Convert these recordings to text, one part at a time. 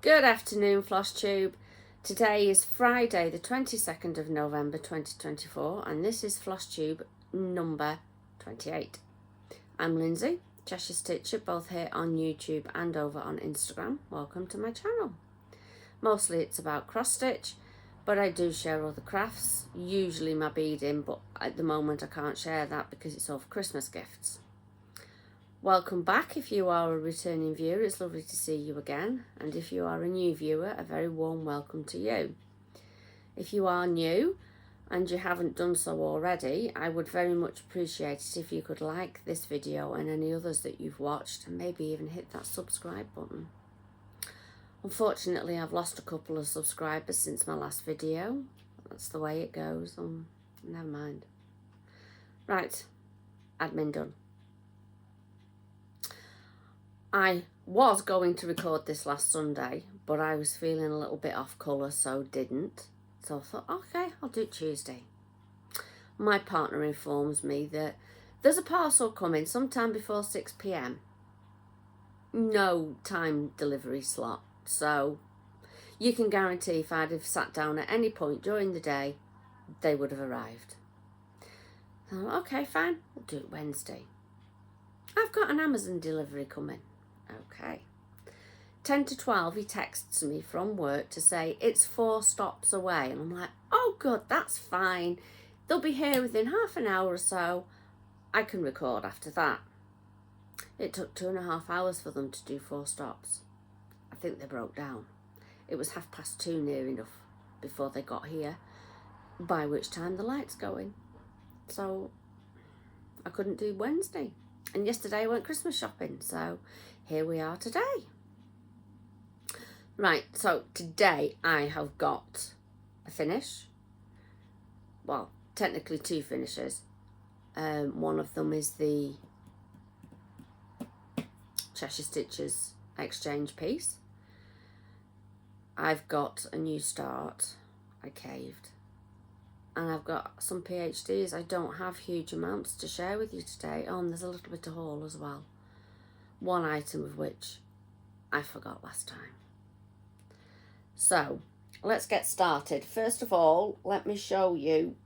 Good afternoon, Flosstube. Today is Friday the 22nd of November 2024 and this is Flosstube number 28. I'm Lindsay, Cheshire Stitcher, both here on YouTube and over on Instagram. Welcome to my channel. Mostly it's about cross stitch, but I do share other crafts, usually my beading, but at the moment I can't share that because it's all for Christmas gifts. Welcome back if you are a returning viewer, it's lovely to see you again, and if you are a new viewer, a very warm welcome to you. If you are new and you haven't done so already, I would very much appreciate it if you could like this video and any others that you've watched, and maybe even hit that subscribe button. Unfortunately, I've lost a couple of subscribers since my last video. That's the way it goes. Never mind. Right, admin done. I was going to record this last Sunday, but I was feeling a little bit off colour, so didn't. So I thought, okay, I'll do it Tuesday. My partner informs me that there's a parcel coming sometime before 6 p.m. No time delivery slot, so you can guarantee if I'd have sat down at any point during the day, they would have arrived. So, okay, fine, we'll do it Wednesday. I've got an Amazon delivery coming. Okay. 10 to 12 he texts me from work to say it's 4 stops away, and I'm like, oh good, that's fine, they'll be here within half an hour or so, I can record after that. It took 2.5 hours for them to do 4 stops. I think they broke down. It was 2:30 near enough before they got here, by which time the light's going, so I couldn't do Wednesday. And yesterday I went Christmas shopping, so here we are today. Right, so today I have got a finish. Well, technically 2 finishes. One of them is the Cheshire Stitchers exchange piece. I've got a new start. I caved. And I've got some PhDs. I don't have huge amounts to share with you today. Oh, and there's a little bit of haul as well. One item of which I forgot last time. So, let's get started. First of all, let me show you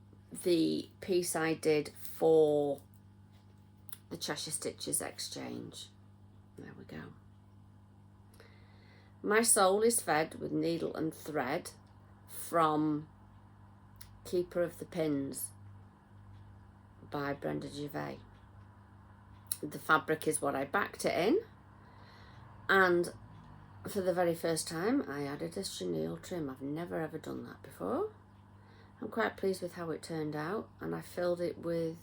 the piece I did for the Cheshire Stitchers exchange. There we go. My soul is fed with needle and thread from Keeper of the Pins by Brenda Gervais. The fabric is what I backed it in, and for the very first time I added a chenille trim. I've never ever done that before. I'm quite pleased with how it turned out, and I filled it with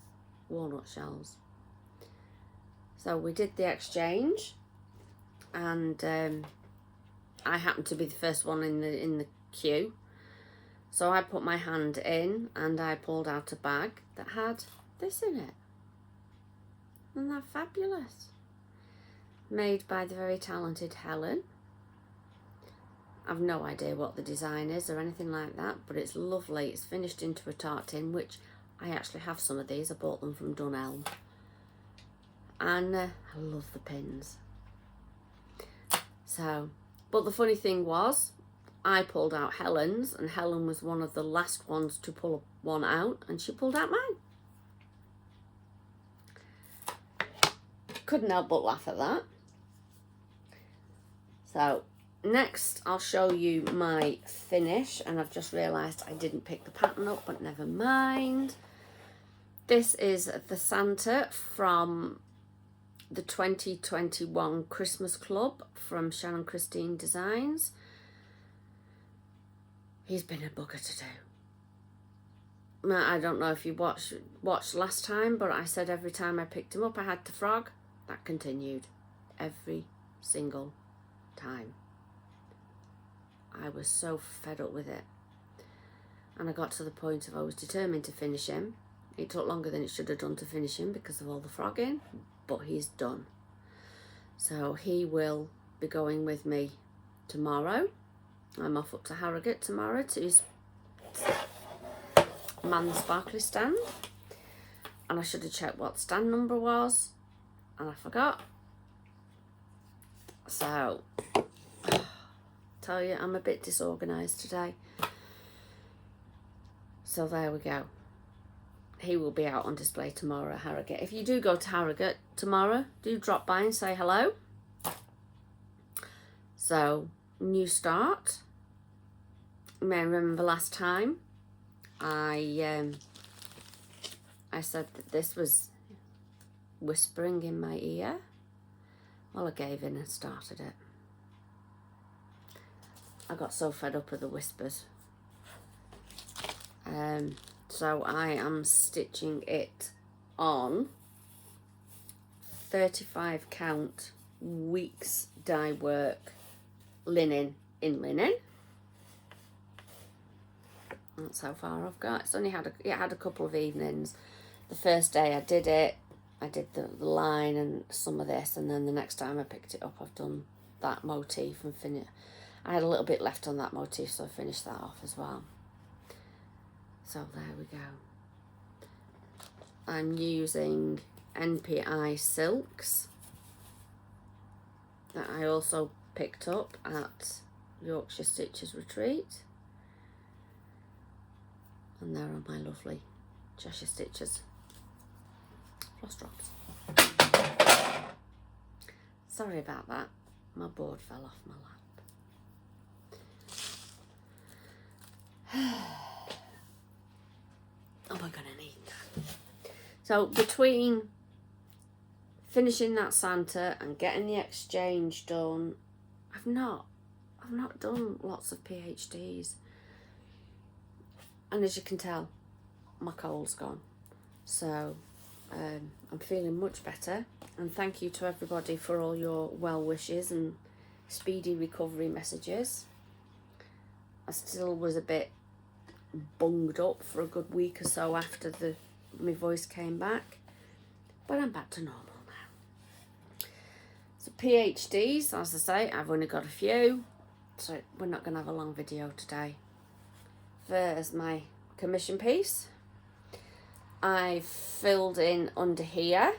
walnut shells. So we did the exchange, and I happened to be the first one in the queue. So I put my hand in and I pulled out a bag that had this in it. Isn't that fabulous? Made by the very talented Helen. I've no idea what the design is or anything like that, but it's lovely. It's finished into a tart tin, which I actually have some of these. I bought them from Dunelm. And I love the pins. So, but the funny thing was, I pulled out Helen's, and Helen was one of the last ones to pull one out, and she pulled out mine. Couldn't help but laugh at that. So, next I'll show you my finish, and I've just realised I didn't pick the pattern up, but never mind. This is the Santa from the 2021 Christmas Club from Shannon Christine Designs. He's been a bugger to do. I don't know if you watched last time, but I said every time I picked him up I had to frog. That continued every single time. I was so fed up with it. And I got to the point of I was determined to finish him. It took longer than it should have done to finish him because of all the frogging, but he's done. So he will be going with me tomorrow. I'm off up to Harrogate tomorrow to man the sparkly stand, and I should have checked what stand number was, and I forgot. So tell you, I'm a bit disorganised today. So there we go. He will be out on display tomorrow at Harrogate. If you do go to Harrogate tomorrow, do drop by and say hello. So, new start. You may remember last time I said that this was whispering in my ear. Well, I gave in and started it. I got so fed up with the whispers. So I am stitching it on 35 count weeks dye work linen in linen. That's how far I've got. It's only had a couple of evenings. The first day I did it, I did the line and some of this, and then the next time I picked it up, I've done that motif and finished. I had a little bit left on that motif, so I finished that off as well. So there we go. I'm using NPI silks that I also picked up at Yorkshire Stitchers Retreat. And there are my lovely Cheshire Stitchers floss drops. Sorry about that. My board fell off my lap. Oh, I'm gonna need that. So between finishing that Santa and getting the exchange done, I've not done lots of PhDs. And as you can tell, my cold's gone. So I'm feeling much better. And thank you to everybody for all your well wishes and speedy recovery messages. I still was a bit bunged up for a good week or so after my voice came back. But I'm back to normal now. So PhDs, as I say, I've only got a few. So we're not going to have a long video today. There's my commission piece. I've filled in under here.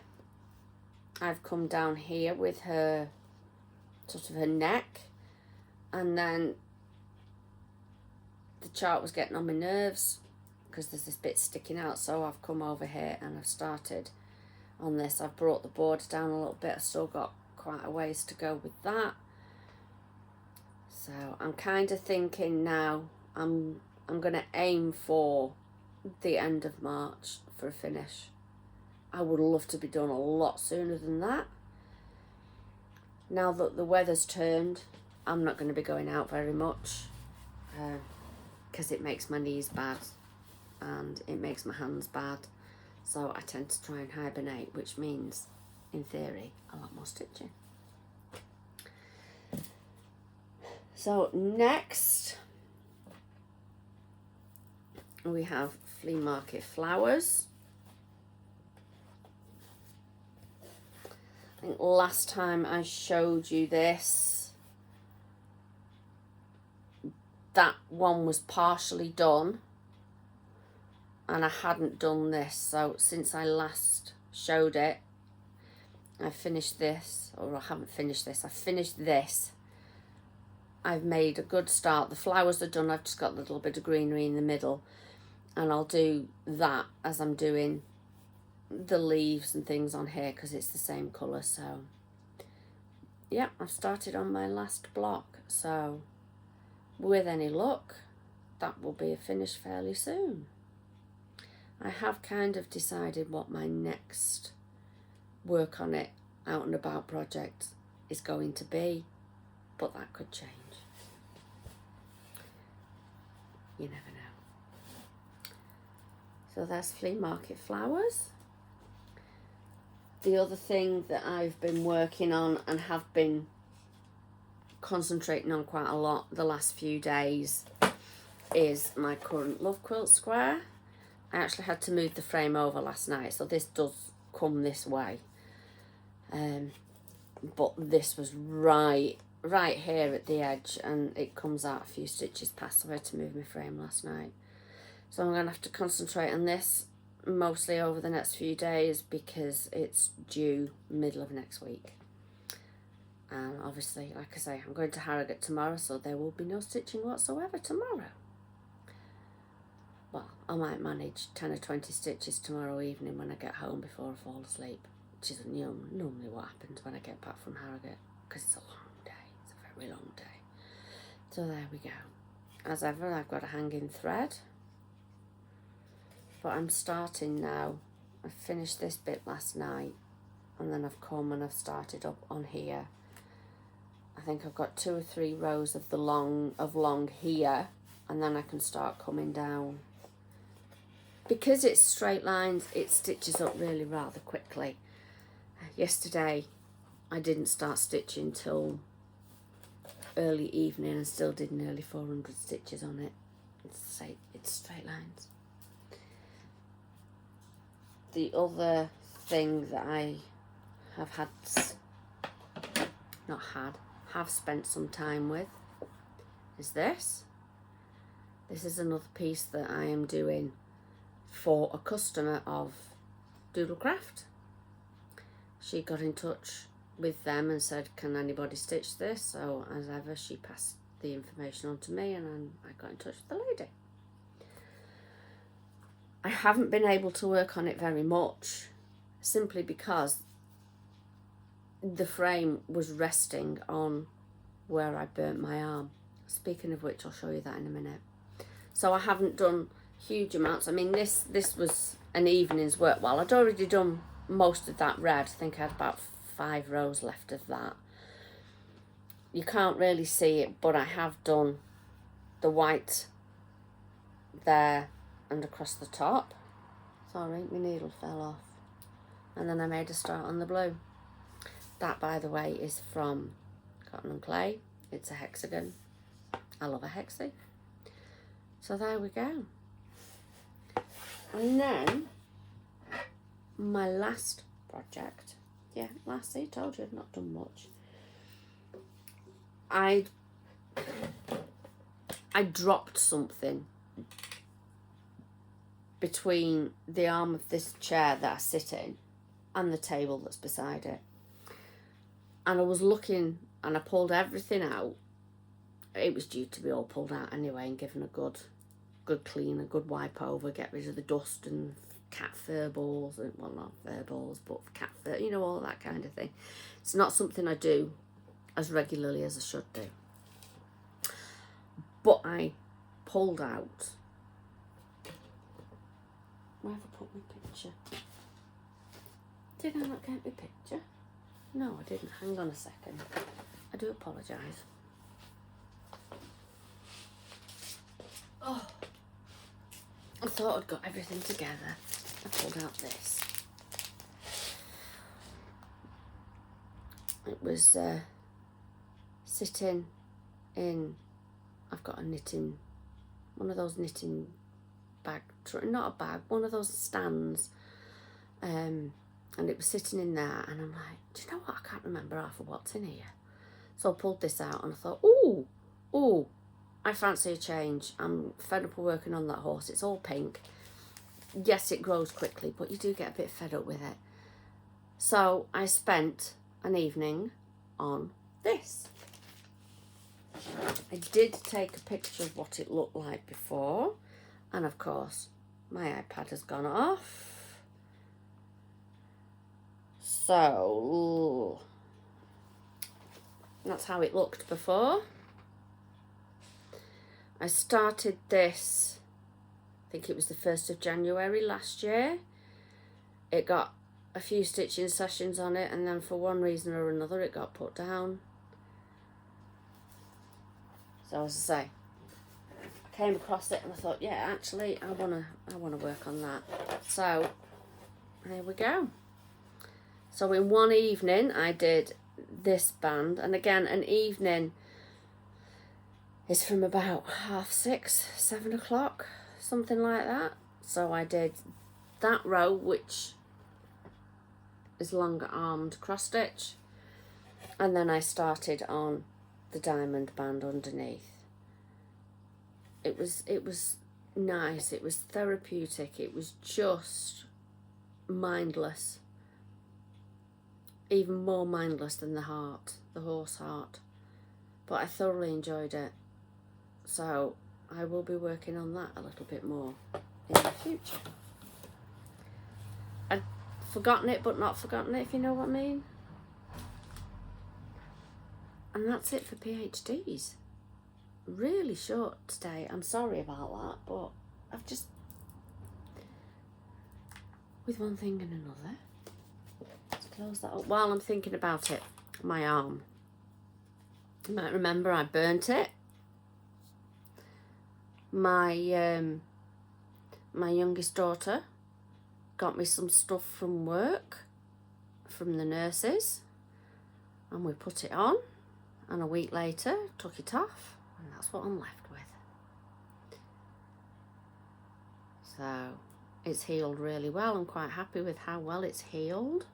I've come down here with her, sort of her neck. And then the chart was getting on my nerves because there's this bit sticking out. So I've come over here and I've started on this. I've brought the board down a little bit. I've still got quite a ways to go with that. So I'm kind of thinking now I'm going to aim for the end of March for a finish. I would love to be done a lot sooner than that. Now that the weather's turned, I'm not going to be going out very much because it makes my knees bad and it makes my hands bad. So I tend to try and hibernate, which means, in theory, a lot more stitching. So next, we have Flea Market Flowers. I think last time I showed you this, that one was partially done and I hadn't done this. So since I last showed it, I finished this, or I haven't finished this, I finished this. I've made a good start. The flowers are done. I've just got a little bit of greenery in the middle. And I'll do that as I'm doing the leaves and things on here because it's the same colour. So, yeah, I've started on my last block. So, with any luck, that will be a finish fairly soon. I have kind of decided what my next work on it, out and about project is going to be. But that could change. You never know. So that's Flea Market Flowers. The other thing that I've been working on and have been concentrating on quite a lot the last few days is my current Love Quilt Square. I actually had to move the frame over last night, so this does come this way. But this was right here at the edge and it comes out a few stitches past, so I had to move my frame last night. So I'm going to have to concentrate on this mostly over the next few days because it's due middle of next week. And obviously, like I say, I'm going to Harrogate tomorrow, so there will be no stitching whatsoever tomorrow. Well, I might manage 10 or 20 stitches tomorrow evening when I get home before I fall asleep, which is normally what happens when I get back from Harrogate, because it's a long day. It's a very long day. So there we go. As ever, I've got a hanging thread, but I'm starting now. I finished this bit last night, and then I've come and I've started up on here. I think I've got 2 or 3 rows of long here, and then I can start coming down. Because it's straight lines, it stitches up really rather quickly. Yesterday I didn't start stitching till early evening and still did nearly 400 stitches on it. It's straight lines. The other thing that I have spent some time with is this. This is another piece that I am doing for a customer of Doodlecraft. She got in touch with them and said, can anybody stitch this? So as ever, she passed the information on to me, and then I got in touch with the lady. I haven't been able to work on it very much, simply because the frame was resting on where I burnt my arm. Speaking of which, I'll show you that in a minute. So I haven't done huge amounts. I mean, this was an evening's work. Well, I'd already done most of that red. I think I had about 5 rows left of that. You can't really see it, but I have done the white there and across the top. Sorry, my needle fell off. And then I made a start on the blue. That, by the way, is from Cotton and Clay. It's a hexagon. I love a hexie. So there we go. And then my last project. Yeah, I told you I've not done much. I dropped something between the arm of this chair that I sit in and the table that's beside it. And I was looking and I pulled everything out. It was due to be all pulled out anyway and given a good clean, a good wipe over, get rid of the dust and cat fur balls, and well, not fur balls, but cat fur, you know, all that kind of thing. It's not something I do as regularly as I should do. But I pulled out. Where have I put my picture? Did I not get my picture? No, I didn't. Hang on a second. I do apologise. Oh, I thought I'd got everything together. I pulled out this. It was sitting in, I've got a knitting, one of those knitting bag, not a bag, one of those stands, and it was sitting in there, and I'm like, do you know what, I can't remember half of what's in here. So I pulled this out and I thought, ooh, I fancy a change. I'm fed up of working on that horse. It's all pink. Yes, it grows quickly, but you do get a bit fed up with it. So I spent an evening on this. I did take a picture of what it looked like before, and of course my iPad has gone off. So that's how it looked before. I started this, I think it was the 1st of January last year. It got a few stitching sessions on it, and then for one reason or another it got put down. So as I say, I came across it and I thought, yeah, actually I wanna work on that. So here we go. So in one evening I did this band, and again, an evening is from about 6:30, 7 o'clock, something like that. So I did that row, which is longer armed cross stitch, and then I started on the diamond band underneath. It was nice, it was therapeutic, it was just mindless, even more mindless than the heart the horse heart. But I thoroughly enjoyed it. So I will be working on that a little bit more in the future. I've forgotten it but not forgotten it, if you know what I mean. And that's it for PhDs. Really short today. I'm sorry about that, but I've just, with one thing and another. Let's close that up while I'm thinking about it. My arm. You might remember I burnt it. My my youngest daughter got me some stuff from work, from the nurses, and we put it on, and a week later took it off, and that's what I'm left with. So it's healed really well. I'm quite happy with how well it's healed.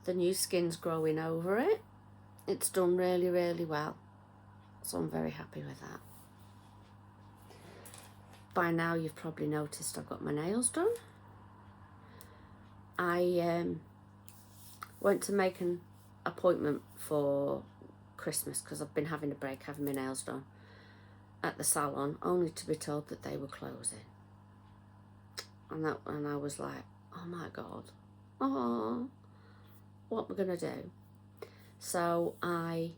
The new skin's growing over it. It's done really, really well. So I'm very happy with that. By now you've probably noticed I've got my nails done. I went to make an appointment for Christmas because I've been having a break having my nails done at the salon, only to be told that they were closing. And I was like, oh my God, oh, what am I gonna do? So I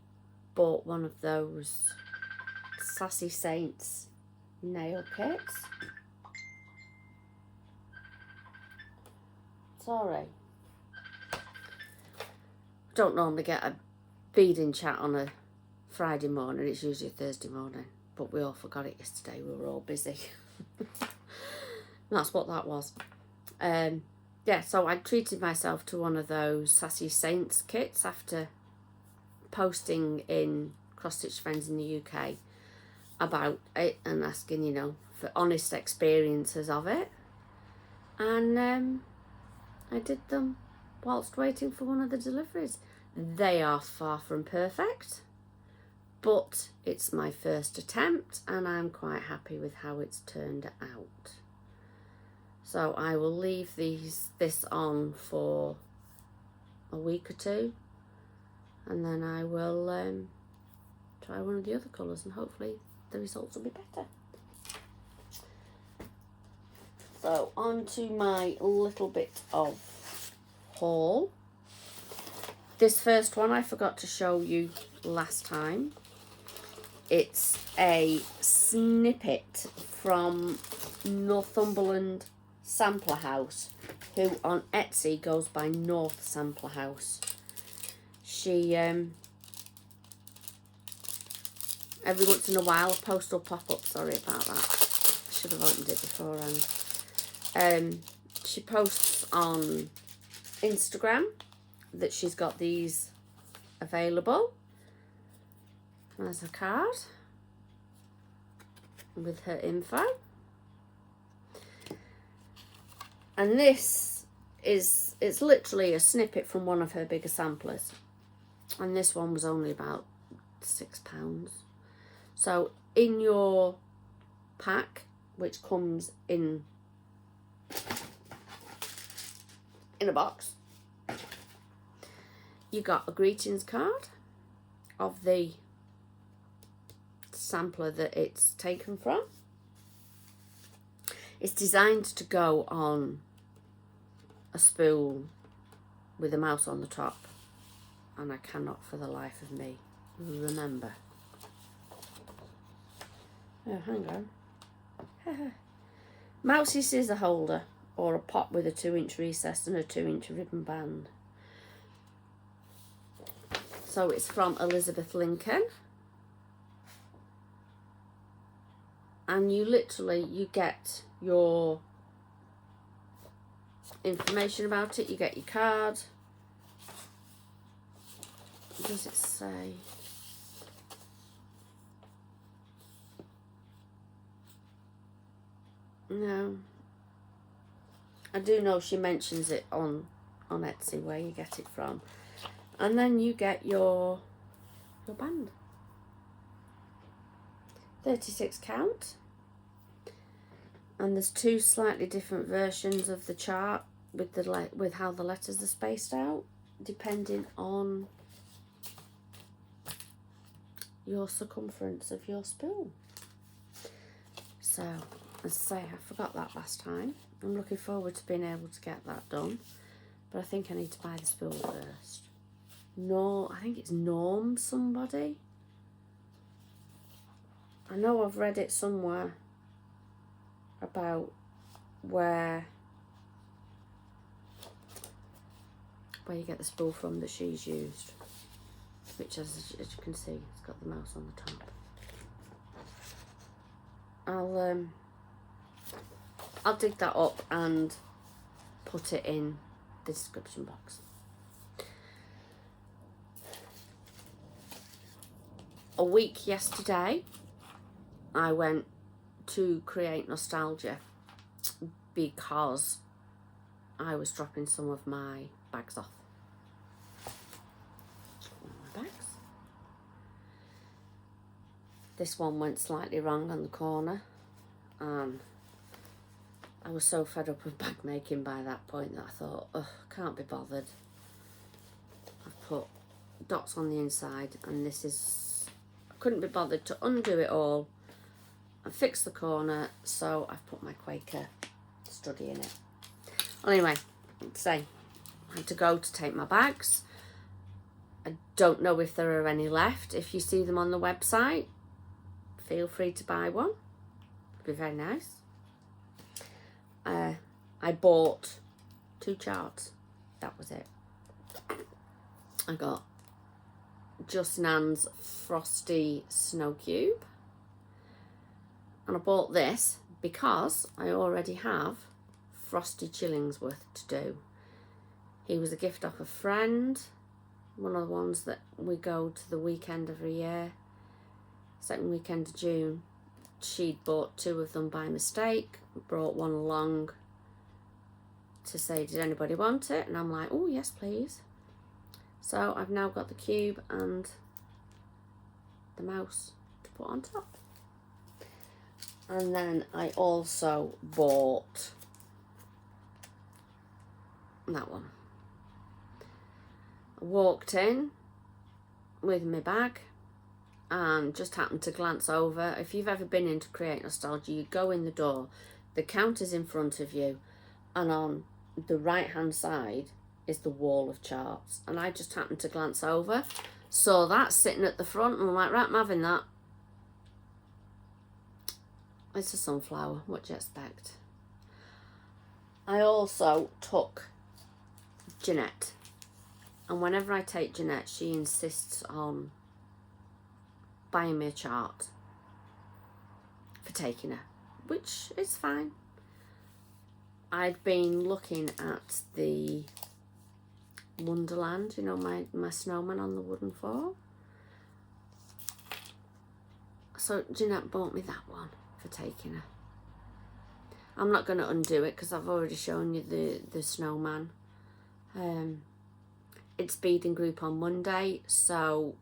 bought one of those Sassy Saints nail kits. Sorry. Don't normally get a feeding chat on a Friday morning. It's usually a Thursday morning. But we all forgot it yesterday. We were all busy. That's what that was. Yeah, so I treated myself to one of those Sassy Saints kits after posting in Cross Stitch Friends in the UK about it and asking, you know, for honest experiences of it. And I did them whilst waiting for one of the deliveries. They are far from perfect, but it's my first attempt and I'm quite happy with how it's turned out. So I will leave this on for a week or two, and then I will try one of the other colours and hopefully the results will be better. So on to my little bit of haul. This first one I forgot to show you last time. It's a snippet from Northumberland Sampler House, who on Etsy goes by North Sampler House. She every once in a while a post will pop up. Sorry about that. I should have opened it beforehand. She posts on Instagram that she's got these available. There's a card with her info. And this is, it's literally a snippet from one of her bigger samplers. And this one was only about £6. So in your pack, which comes in a box, you got a greetings card of the sampler that it's taken from. It's designed to go on a spool with a mouse on the top, and I cannot for the life of me remember. Oh, hang on. Mousy scissor holder, or a pot with a 2-inch recess and a 2-inch ribbon band. So it's from Elizabeth Lincoln. And you literally, you get your information about it, you get your card. What does it say? No. I do know she mentions it on Etsy where you get it from. And then you get your band. 36 count. And there's two slightly different versions of the chart with how the letters are spaced out, depending on your circumference of your spool. So, as I say, I forgot that last time. I'm looking forward to being able to get that done. But I think I need to buy the spool first. No, I think it's Norm somebody. I know I've read it somewhere about where you get the spool from that she's used. Which, as you can see, it's got the mouse on the top. I'll dig that up and put it in the description box. A week yesterday, I went to create nostalgia because I was dropping some of my bags off. My bags. This one went slightly wrong on the corner, and I was so fed up with bag making by that point that I thought, ugh, can't be bothered. I've put dots on the inside, and this is, I couldn't be bothered to undo it all and fix the corner, so I've put my Quaker study in it. Well, anyway, I had to go to take my bags. I don't know if there are any left. If you see them on the website, feel free to buy one. It'd be very nice. I bought 2 charts. That was it. I got Just Nan's Frosty Snow Cube. And I bought this because I already have Frosty Chillingsworth to do. He was a gift off a friend. One of the ones that we go to the weekend every year. Second weekend of June. She'd bought 2 of them by mistake. Brought one along to say, did anybody want it? And I'm like, oh yes please. So I've now got the cube and the mouse to put on top. And then I also bought that one. I walked in with my bag and just happened to glance over. If you've ever been into Create Nostalgia, you go in the door, the counter's in front of you, and on the right hand side is the wall of charts. And I just happened to glance over, saw that sitting at the front, and I'm like, right, I'm having that. It's a sunflower, what do you expect? I also took Jeanette, and whenever I take Jeanette, she insists on buying me a chart for taking her, which is fine. I'd been looking at the Wonderland, you know, my snowman on the wooden floor. So Jeanette bought me that one for taking her. I'm not going to undo it because I've already shown you the snowman. It's beading group on Monday, so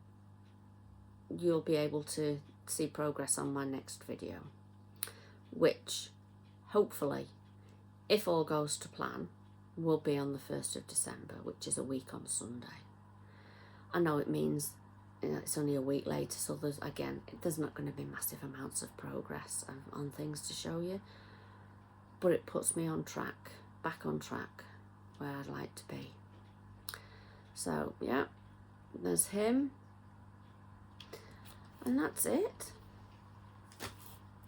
you'll be able to see progress on my next video, which hopefully, if all goes to plan, will be on the 1st of December, which is a week on Sunday. I know it means it's only a week later, so there's not going to be massive amounts of progress on things to show you, but it puts me on track, back on track, where I'd like to be. So yeah, there's him, and that's it.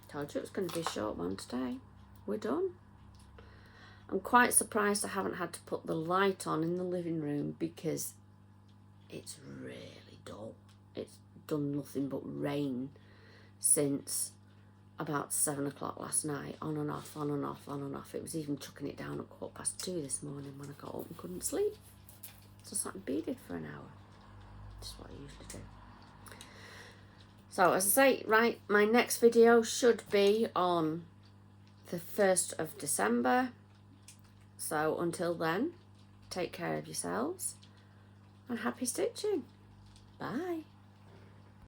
Told you it was going to be a short one today. We're done. I'm quite surprised I haven't had to put the light on in the living room because it's really dull. It's done nothing but rain since about 7 o'clock last night, on and off, on and off, on and off. It was even chucking it down at 2:15 this morning when I got up and couldn't sleep. So I sat and beaded for an hour. Just what I usually do. So as I say, right, my next video should be on the 1st of December. So until then, take care of yourselves and happy stitching. Bye.